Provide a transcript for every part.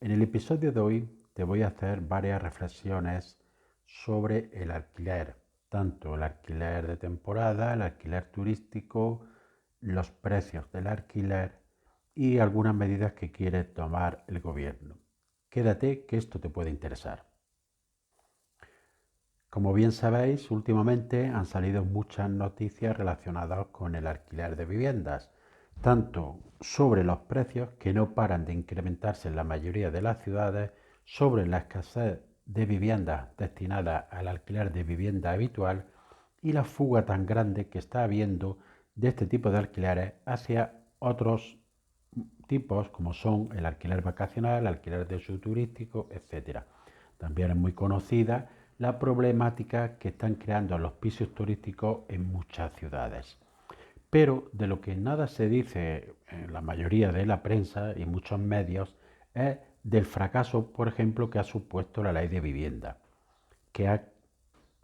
En el episodio de hoy te voy a hacer varias reflexiones sobre el alquiler, tanto el alquiler de temporada, el alquiler turístico, los precios del alquiler y algunas medidas que quiere tomar el gobierno. Quédate que esto te puede interesar. Como bien sabéis, últimamente han salido muchas noticias relacionadas con el alquiler de viviendas, tanto sobre los precios que no paran de incrementarse en la mayoría de las ciudades, sobre la escasez de viviendas destinadas al alquiler de vivienda habitual y la fuga tan grande que está habiendo de este tipo de alquileres hacia otros tipos como son el alquiler vacacional, el alquiler de uso turístico, etcétera. También es muy conocida la problemática que están creando los pisos turísticos en muchas ciudades. Pero de lo que nada se dice en la mayoría de la prensa y muchos medios es del fracaso, por ejemplo, que ha supuesto la ley de vivienda, que ha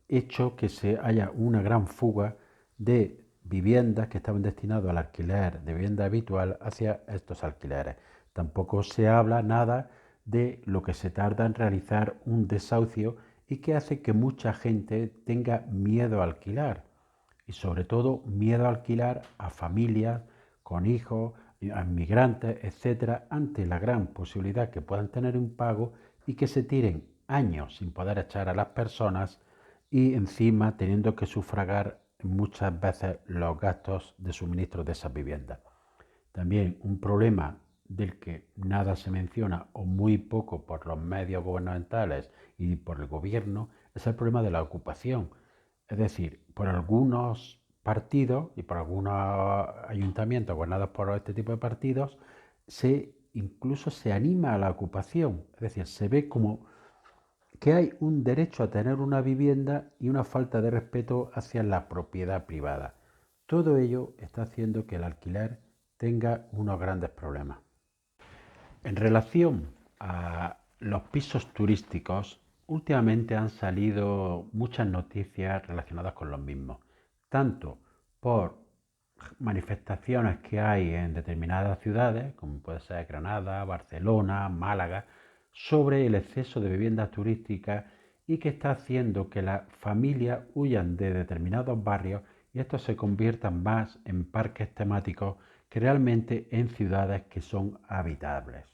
hecho que se haya una gran fuga de viviendas que estaban destinadas al alquiler de vivienda habitual hacia estos alquileres. Tampoco se habla nada de lo que se tarda en realizar un desahucio y que hace que mucha gente tenga miedo a alquilar y sobre todo miedo a alquilar a familias con hijos, a inmigrantes, etcétera, ante la gran posibilidad que puedan tener un pago y que se tiren años sin poder echar a las personas y encima teniendo que sufragar muchas veces los gastos de suministro de esas viviendas. También un problema del que nada se menciona o muy poco por los medios gubernamentales y por el gobierno es el problema de la ocupación. Es decir, por algunos partidos y por algunos ayuntamientos gobernados por este tipo de partidos, incluso se anima a la ocupación. Es decir, se ve como que hay un derecho a tener una vivienda y una falta de respeto hacia la propiedad privada. Todo ello está haciendo que el alquiler tenga unos grandes problemas. En relación a los pisos turísticos, últimamente han salido muchas noticias relacionadas con los mismos, tanto por manifestaciones que hay en determinadas ciudades, como puede ser Granada, Barcelona, Málaga, sobre el exceso de viviendas turísticas y que está haciendo que las familias huyan de determinados barrios y estos se conviertan más en parques temáticos que realmente en ciudades que son habitables.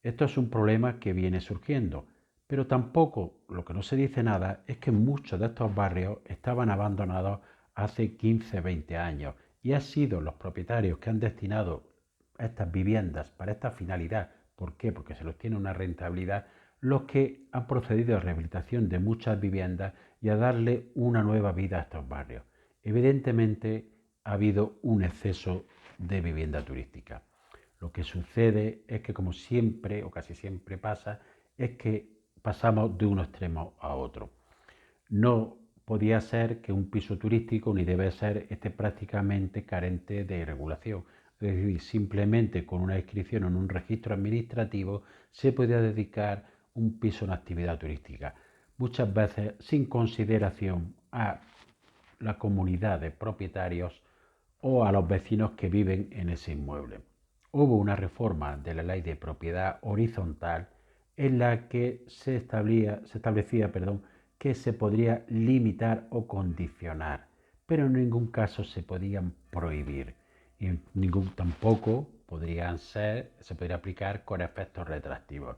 Esto es un problema que viene surgiendo, pero tampoco lo que no se dice nada es que muchos de estos barrios estaban abandonados hace 15, 20 años y han sido los propietarios que han destinado estas viviendas para esta finalidad. ¿Por qué? Porque se los tiene una rentabilidad, los que han procedido a rehabilitación de muchas viviendas y a darle una nueva vida a estos barrios. Evidentemente ha habido un exceso de vivienda turística. Lo que sucede es que, como siempre o casi siempre pasa, es que pasamos de un extremo a otro. No podía ser que un piso turístico, ni debe ser, esté prácticamente carente de regulación. Es decir, simplemente con una inscripción en un registro administrativo se podía dedicar un piso a una actividad turística. Muchas veces sin consideración a la comunidad de propietarios o a los vecinos que viven en ese inmueble. Hubo una reforma de la ley de propiedad horizontal en la que se establecía que se podría limitar o condicionar, pero en ningún caso se podían prohibir y en ningún tampoco se podría aplicar con efectos retroactivos.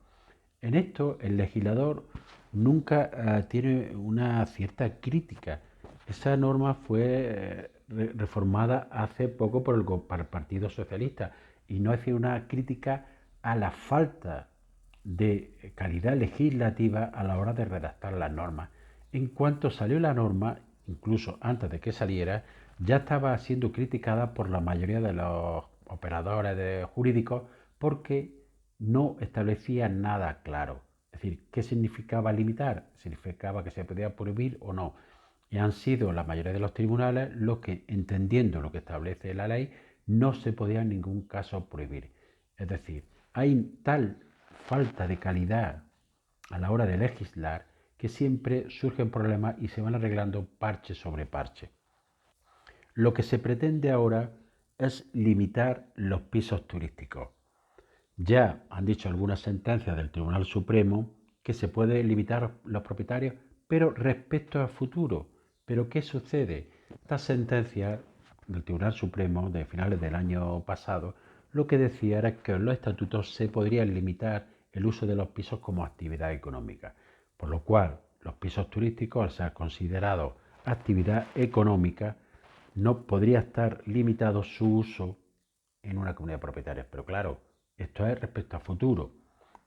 En esto el legislador nunca tiene una cierta crítica. Esa norma fue reformada hace poco por el Partido Socialista y no hace una crítica a la falta de calidad legislativa a la hora de redactar las normas. En cuanto salió la norma, incluso antes de que saliera, ya estaba siendo criticada por la mayoría de los operadores jurídicos porque no establecía nada claro. Es decir, ¿qué significaba limitar? ¿Significaba que se podía prohibir o no? Y han sido la mayoría de los tribunales los que, entendiendo lo que establece la ley, no se podía en ningún caso prohibir. Es decir, hay tal falta de calidad a la hora de legislar que siempre surgen problemas y se van arreglando parche sobre parche. Lo que se pretende ahora es limitar los pisos turísticos. Ya han dicho algunas sentencias del Tribunal Supremo que se puede limitar los propietarios, pero respecto a futuro. ¿Pero qué sucede? Esta sentencia del Tribunal Supremo de finales del año pasado lo que decía era que en los estatutos se podría limitar el uso de los pisos como actividad económica, por lo cual los pisos turísticos, al ser considerados actividad económica, no podría estar limitado su uso en una comunidad de propietarios. Pero claro, esto es respecto a futuro.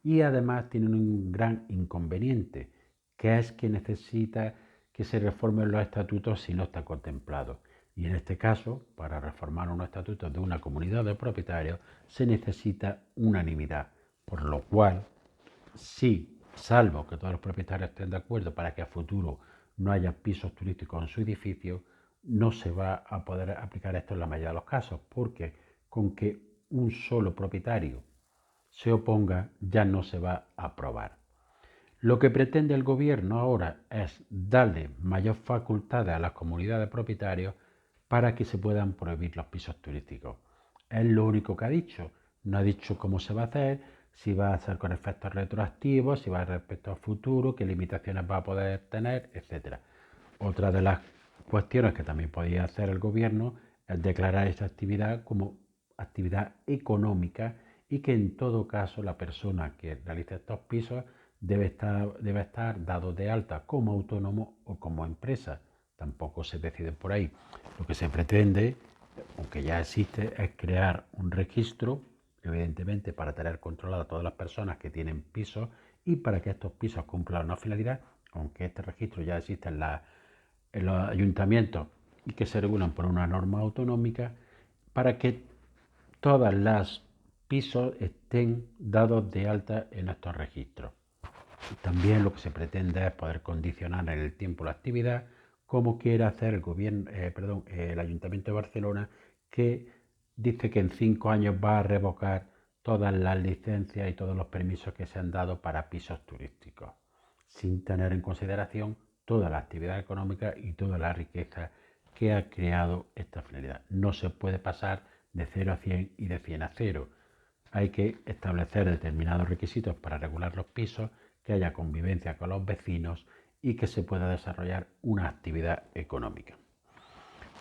Y además tienen un gran inconveniente, que es que necesita que se reformen los estatutos si no está contemplado. Y en este caso, para reformar unos estatutos de una comunidad de propietarios, se necesita unanimidad. Por lo cual, sí, salvo que todos los propietarios estén de acuerdo para que a futuro no haya pisos turísticos en su edificio, no se va a poder aplicar esto en la mayoría de los casos, porque con que un solo propietario se oponga ya no se va a aprobar. Lo que pretende el gobierno ahora es darle mayor facultades a las comunidades de propietarios para que se puedan prohibir los pisos turísticos. Es lo único que ha dicho. No ha dicho cómo se va a hacer, si va a ser con efectos retroactivos, si va a respecto al futuro, qué limitaciones va a poder tener, etc. Otra de las cuestiones que también podía hacer el gobierno es declarar esta actividad como actividad económica y que en todo caso la persona que realice estos pisos debe estar dado de alta como autónomo o como empresa. Tampoco se decide por ahí. Lo que se pretende, aunque ya existe, es crear un registro, evidentemente, para tener controlado a todas las personas que tienen pisos y para que estos pisos cumplan una finalidad, aunque este registro ya existe en los ayuntamientos y que se regulan por una norma autonómica, para que todas las pisos estén dados de alta en estos registros. También lo que se pretende es poder condicionar en el tiempo la actividad, como quiere hacer el gobierno, el Ayuntamiento de Barcelona, que dice que en 5 años va a revocar todas las licencias y todos los permisos que se han dado para pisos turísticos, sin tener en consideración toda la actividad económica y toda la riqueza que ha creado esta finalidad. No se puede pasar de 0 a 100 y de 100 a 0. Hay que establecer determinados requisitos para regular los pisos, que haya convivencia con los vecinos y que se pueda desarrollar una actividad económica.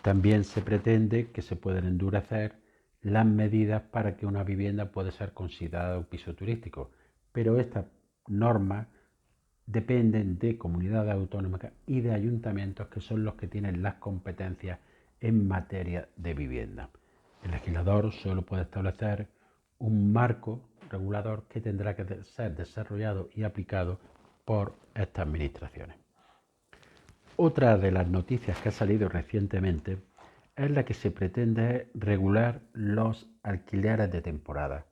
También se pretende que se puedan endurecer las medidas para que una vivienda pueda ser considerada un piso turístico, pero estas normas dependen de comunidades autónomas y de ayuntamientos, que son los que tienen las competencias en materia de vivienda. El legislador solo puede establecer un marco regulador que tendrá que ser desarrollado y aplicado por estas administraciones. Otra de las noticias que ha salido recientemente es la que se pretende regular los alquileres de temporada.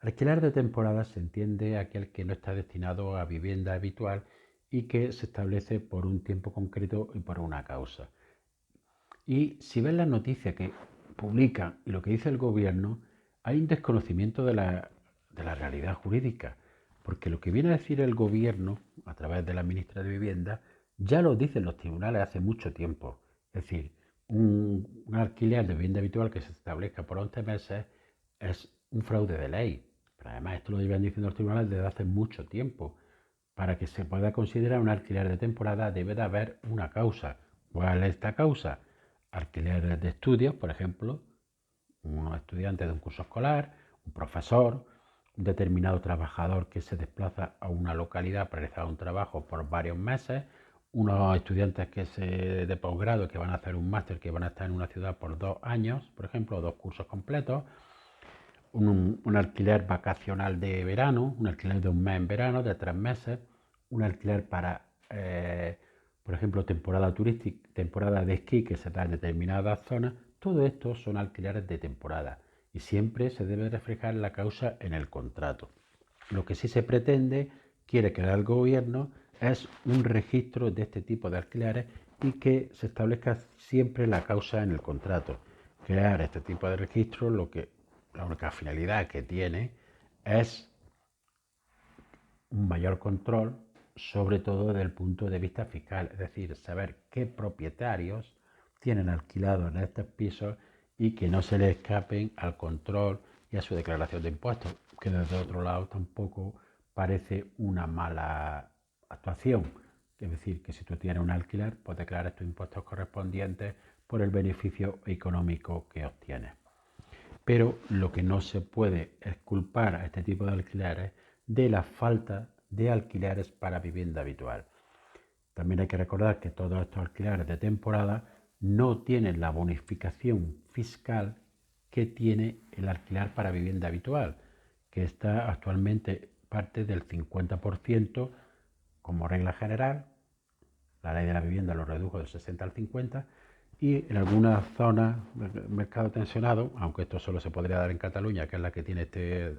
Alquiler de temporada se entiende aquel que no está destinado a vivienda habitual y que se establece por un tiempo concreto y por una causa. Y si ves las noticias que publican y lo que dice el gobierno, hay un desconocimiento de la realidad jurídica, porque lo que viene a decir el gobierno a través de la ministra de Vivienda ya lo dicen los tribunales hace mucho tiempo. Es decir, un alquiler de vivienda habitual que se establezca por 11 meses es un fraude de ley. Pero además esto lo llevan diciendo los tribunales desde hace mucho tiempo. Para que se pueda considerar un alquiler de temporada debe de haber una causa. ¿Cuál es esta causa? Alquileres de estudios, por ejemplo, un estudiante de un curso escolar, un profesor, un determinado trabajador que se desplaza a una localidad para realizar un trabajo por varios meses, unos estudiantes de posgrado que van a hacer un máster, que van a estar en una ciudad por 2 años, por ejemplo, 2 cursos completos, un alquiler vacacional de verano, un alquiler de un mes en verano, de 3 meses, un alquiler para, por ejemplo, temporada turística, temporada de esquí que se da en determinadas zonas. Todo esto son alquileres de temporada y siempre se debe reflejar la causa en el contrato. Lo que sí se pretende, quiere crear el gobierno, es un registro de este tipo de alquileres y que se establezca siempre la causa en el contrato. Crear este tipo de registro, la única finalidad que tiene es un mayor control, sobre todo desde el punto de vista fiscal, es decir, saber qué propietarios tienen alquilados en estos pisos y que no se les escapen al control y a su declaración de impuestos. que desde otro lado tampoco parece una mala actuación. Es decir, que si tú tienes un alquiler, pues declaras tus impuestos correspondientes por el beneficio económico que obtienes. Pero lo que no se puede es culpar a este tipo de alquileres de la falta de alquileres para vivienda habitual. También hay que recordar que todos estos alquileres de temporada no tienen la bonificación fiscal que tiene el alquiler para vivienda habitual, que está actualmente parte del 50% como regla general. La ley de la vivienda lo redujo del 60 al 50 y en algunas zonas del mercado tensionado, aunque esto solo se podría dar en Cataluña, que es la que tiene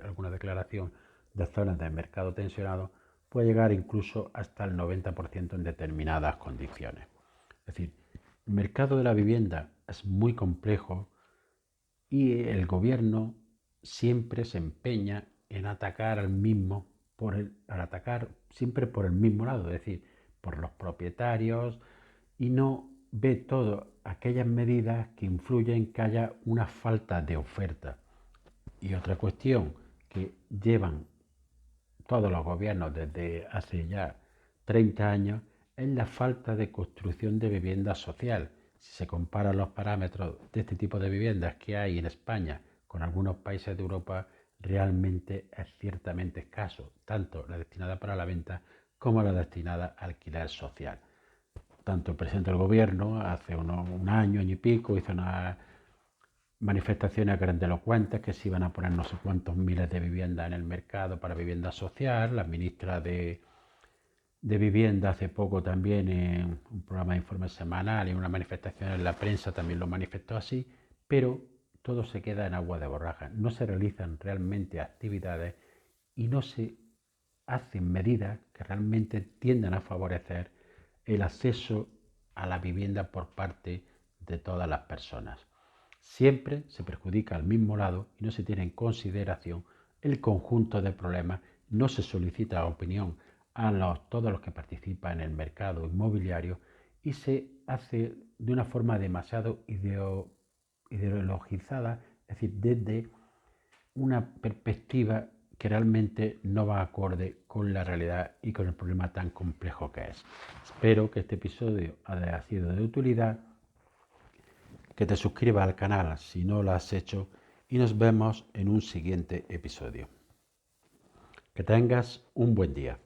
alguna declaración de zonas de mercado tensionado, puede llegar incluso hasta el 90% en determinadas condiciones. Es decir, el mercado de la vivienda es muy complejo y el gobierno siempre se empeña en atacar al mismo, al atacar siempre por el mismo lado, es decir, por los propietarios, y no ve todas aquellas medidas que influyen en que haya una falta de oferta. Y otra cuestión que llevan todos los gobiernos desde hace ya 30 años es la falta de construcción de vivienda social. Si se comparan los parámetros de este tipo de viviendas que hay en España con algunos países de Europa, realmente es ciertamente escaso, tanto la destinada para la venta como la destinada a alquiler social. Tanto el presidente del gobierno hace un año y pico hizo unas manifestaciones grandilocuentes que se iban a poner no sé cuántos miles de viviendas en el mercado para vivienda social. La ministra de Vivienda hace poco también en un programa de informe semanal y en una manifestación en la prensa también lo manifestó así, pero todo se queda en agua de borraja. No se realizan realmente actividades y no se hacen medidas que realmente tiendan a favorecer el acceso a la vivienda por parte de todas las personas. Siempre se perjudica al mismo lado y no se tiene en consideración el conjunto de problemas, no se solicita opinión a todos los que participan en el mercado inmobiliario y se hace de una forma demasiado ideologizada, es decir, desde una perspectiva que realmente no va acorde con la realidad y con el problema tan complejo que es. Espero que este episodio haya sido de utilidad, que te suscribas al canal si no lo has hecho y nos vemos en un siguiente episodio. Que tengas un buen día.